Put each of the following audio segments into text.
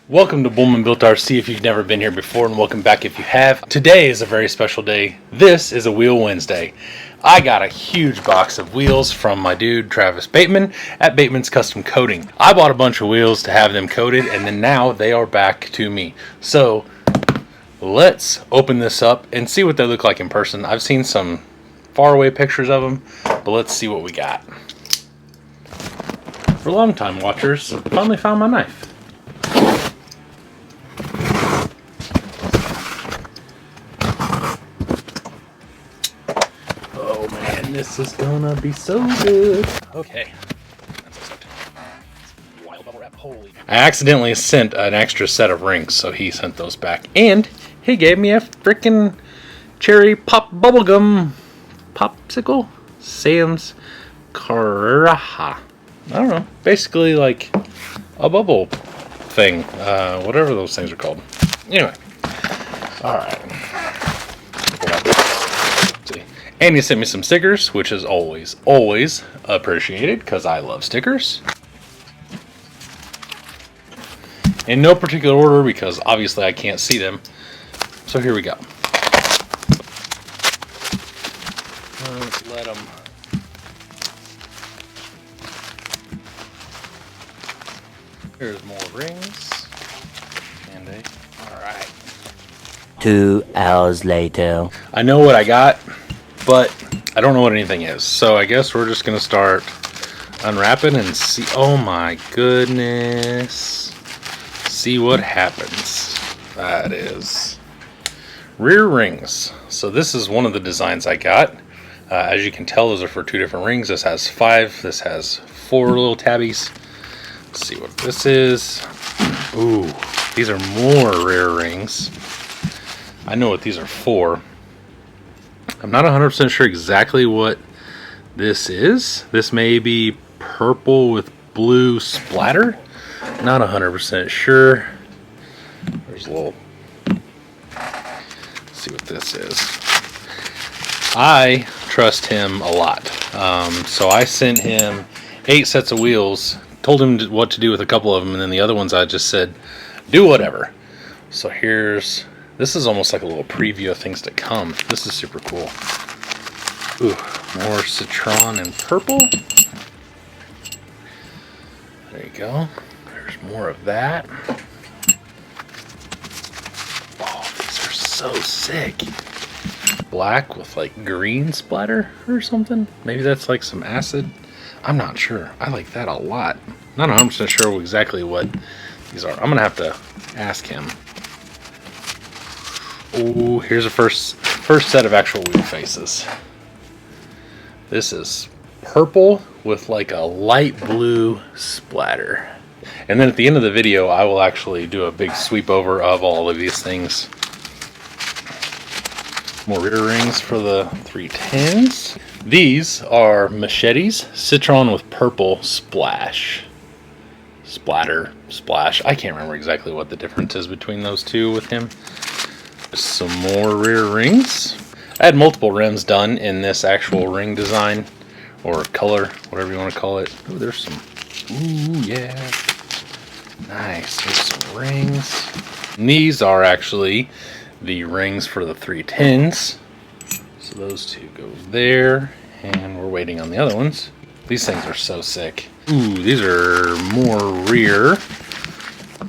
Welcome to Bullman Built RC if you've never been here before, and welcome back if you have. Today is a very special day. This is a Wheel Wednesday. I got a huge box of wheels from my dude Travis Bateman at Batemans Custom Coating. I bought a bunch of wheels to have them coated, and then now they are back to me. So let's open this up and see what they look like in person. I've seen some faraway pictures of them, but let's see what we got. For longtime watchers, finally found my knife. This is gonna be so good. Okay. Wild bubble wrap. Holy. I accidentally sent an extra set of rings, so he sent those back. And he gave me a freaking cherry pop bubblegum popsicle. Sam's Caraja. I don't know. Basically like a bubble thing. Whatever those things are called. Anyway. Alright. And he sent me some stickers, which is always appreciated because I love stickers. In no particular order because obviously I can't see them. So here we go. Let's let them. Here's more rings. Alright. 2 hours later. I know what I got, but I don't know what anything is. So I guess we're just going to start unwrapping and see. Oh my goodness. See what happens. That is rear rings. So this is one of the designs I got. As you can tell, those are for 2 different rings. This has 5. This has 4 little tabbies. Let's see what this is. Ooh, these are more rear rings. I know what these are for. I'm not 100% sure exactly what this is. This may be purple with blue splatter. Not 100% sure. There's a little. Let's see what this is. I trust him a lot. So I sent him 8 sets of wheels. Told him what to do with a couple of them, and then the other ones I just said, do whatever. So here's. This is almost like a little preview of things to come. This is super cool. Ooh, more citron and purple. There you go. There's more of that. Oh, these are so sick. Black with like green splatter or something. Maybe that's like some acid. I'm not sure. I like that a lot. Not 100% sure exactly what these are. I'm going to have to ask him. Oh, here's a first set of actual wheel faces. This is purple with like a light blue splatter. And then at the end of the video, I will actually do a big sweep over of all of these things. More rear rings for the 310s. These are machetes, citron with purple splash. Splatter, splash. I can't remember exactly what the difference is between those two with him. Some more rear rings. I had multiple rims done in this actual ring design or color, whatever you want to call it. Oh, there's some. Ooh, yeah. Nice. There's some rings. And these are actually the rings for the 310s. So those two go there, and we're waiting on the other ones. These things are so sick. Ooh, these are more rear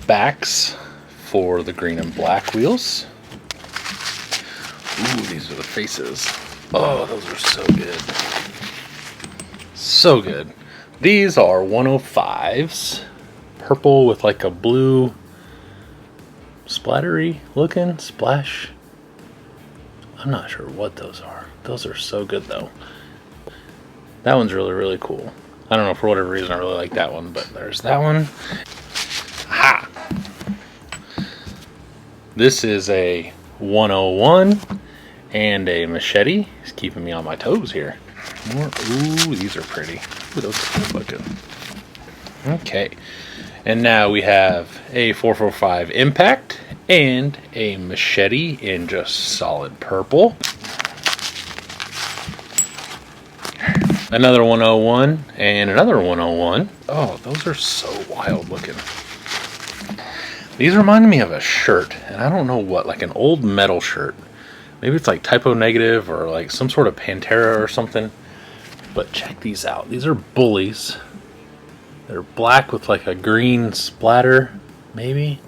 backs for the green and black wheels. Ooh, these are the faces. Oh, those are so good. So good. These are 105s. Purple with like a blue splattery looking splash. I'm not sure what those are. Those are so good though. That one's really, really cool. I don't know, for whatever reason I really like that one, but there's that one. Aha! This is a 101. And a machete. He's keeping me on my toes here. More. Ooh, these are pretty. Ooh, those are cool looking. Okay. And now we have a 445 Impact and a machete in just solid purple. Another 101 and another 101. Oh, those are so wild looking. These remind me of a shirt, and I don't know what, like an old metal shirt. Maybe it's like Typo Negative or like some sort of Pantera or something. But check these out. These are bullies. They're black with like a green splatter, maybe.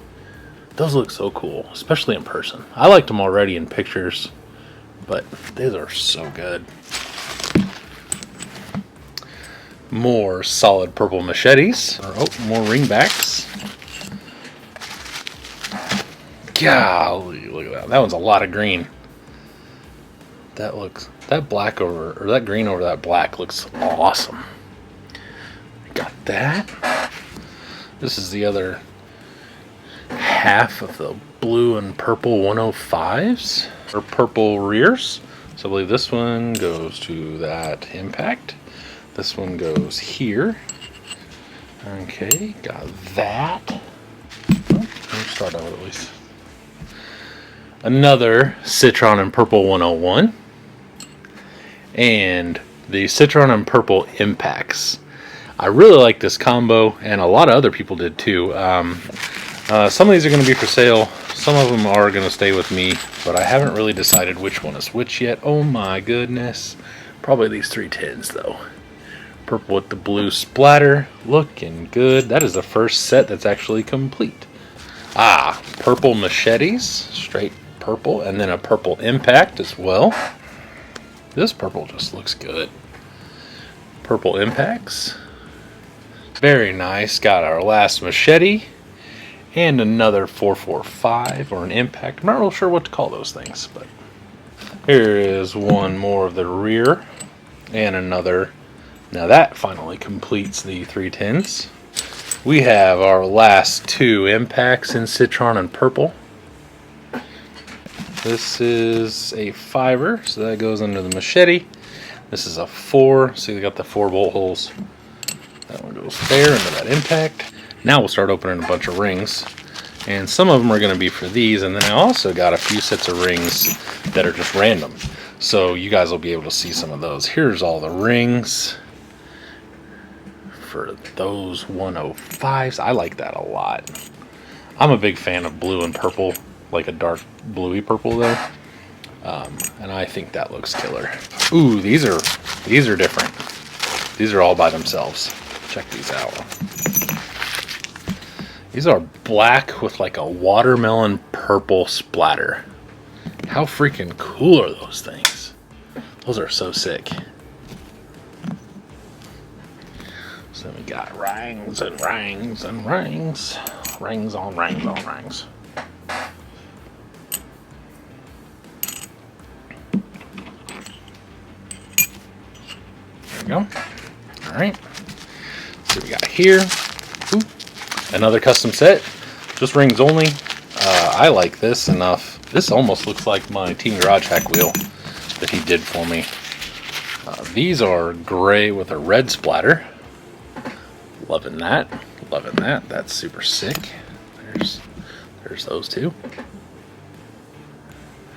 Those look so cool, especially in person. I liked them already in pictures, but these are so good. More solid purple machetes. Oh, more ringbacks. Golly, look at that. That one's a lot of green. That black over, or that green over that black looks awesome. Got that. This is the other half of the blue and purple 105s, or purple rears. So I believe this one goes to that impact. This one goes here. Okay, got that. Oh, let me start out at least. Another Citron and Purple 101. And the Citron and Purple Impacts. I really like this combo, and a lot of other people did too. Some of these are going to be for sale. Some of them are going to stay with me, but I haven't really decided which one is which yet. Oh my goodness. Probably these 310s though. Purple with the blue splatter. Looking good. That is the first set that's actually complete. Purple machetes. Straight purple, and then a purple impact as well. This purple just looks good. Purple impacts. Very nice. Got our last machete. And another 445 or an impact. I'm not real sure what to call those things, but here is one more of the rear. And another. Now that finally completes the 310s. We have our last two impacts in Citron and Purple. This is a 5er, so that goes under the machete. This is a 4, so you got the 4 bolt holes. That one goes there into that impact. Now we'll start opening a bunch of rings, and some of them are going to be for these, and then I also got a few sets of rings that are just random, so you guys will be able to see some of those. Here's all the rings for those 105s. I like that a lot. I'm a big fan of blue and purple, like a dark bluey purple though, and I think that looks killer. Ooh, these are different. These are all by themselves. Check these out. These are black with like a watermelon purple splatter. How freaking cool are those things? Those are so sick. So we got rings and rings and rings. Rings on rings on rings. There we go. Alright. So we got here. Ooh. Another custom set. Just rings only. I like this enough. This almost looks like my Team Garage Hack wheel that he did for me. These are gray with a red splatter. Loving that. Loving that. That's super sick. There's those two.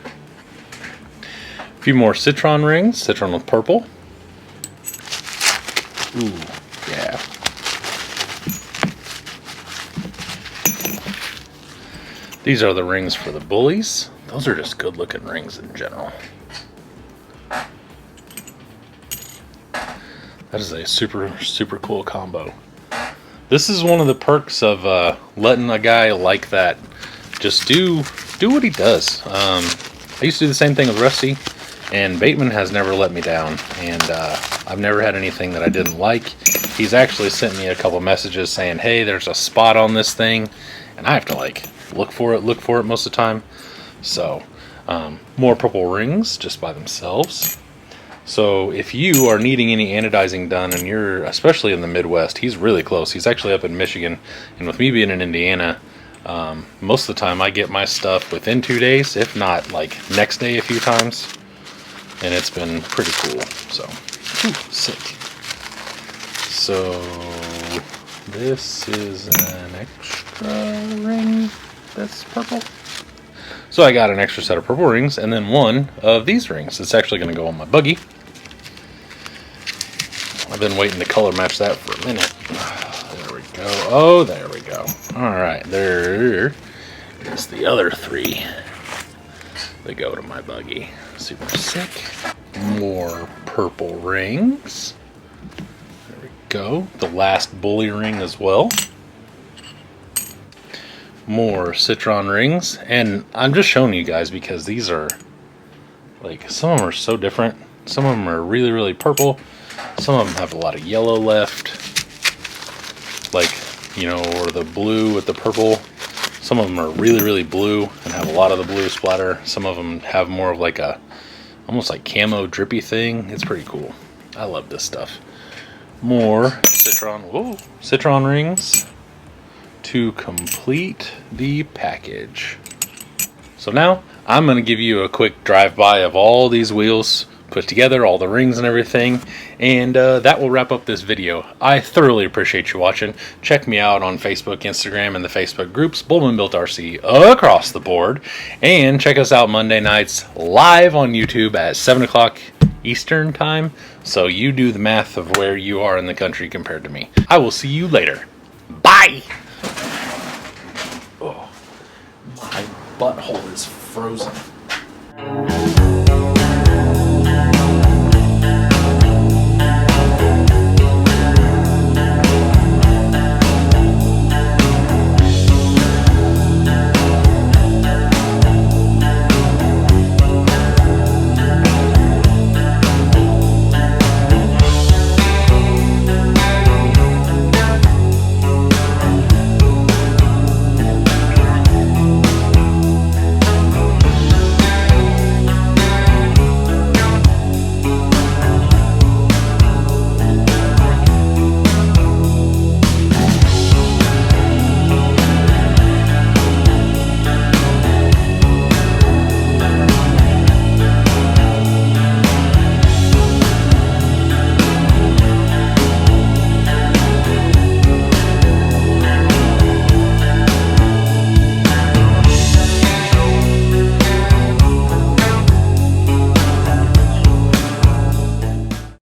A few more Citron rings. Citron with purple. Ooh, yeah. These are the rings for the bullies. Those are just good looking rings in general. That is a super cool combo. This is one of the perks of letting a guy like that just do what he does. I used to do the same thing with Rusty, and Bateman has never let me down, and I've never had anything that I didn't like. He's actually sent me a couple messages saying, hey, there's a spot on this thing, and I have to like look for it most of the time. So more purple rings just by themselves. So if you are needing any anodizing done, and you're especially in the Midwest, he's really close. He's actually up in Michigan, and with me being in Indiana, most of the time I get my stuff within 2 days, if not like next day a few times, and it's been pretty cool. So sick. So this is an extra ring that's purple. So I got an extra set of purple rings, and then one of these rings. It's actually going to go on my buggy. I've been waiting to color match that for a minute. There we go. Oh, there we go. Alright, there is the other 3 that go to my buggy. Super sick. More purple rings. There we go. The last bully ring as well. More citron rings. And I'm just showing you guys because these are, like, some of them are so different. Some of them are really, really purple. Some of them have a lot of yellow left. Like, you know, or the blue with the purple. Some of them are really, really blue and have a lot of the blue splatter. Some of them have more of like a, almost like camo drippy thing. It's pretty cool. I love this stuff. More citron rings to complete the package. So now I'm going to give you a quick drive-by of all these wheels put together, all the rings and everything, and that will wrap up this video. I thoroughly appreciate you watching. Check me out on Facebook, Instagram, and the Facebook groups, Bullman Built RC across the board, and check us out Monday nights live on YouTube at 7 o'clock Eastern time, so you do the math of where you are in the country compared to me. I will see you later. Bye! Oh, my butthole is frozen.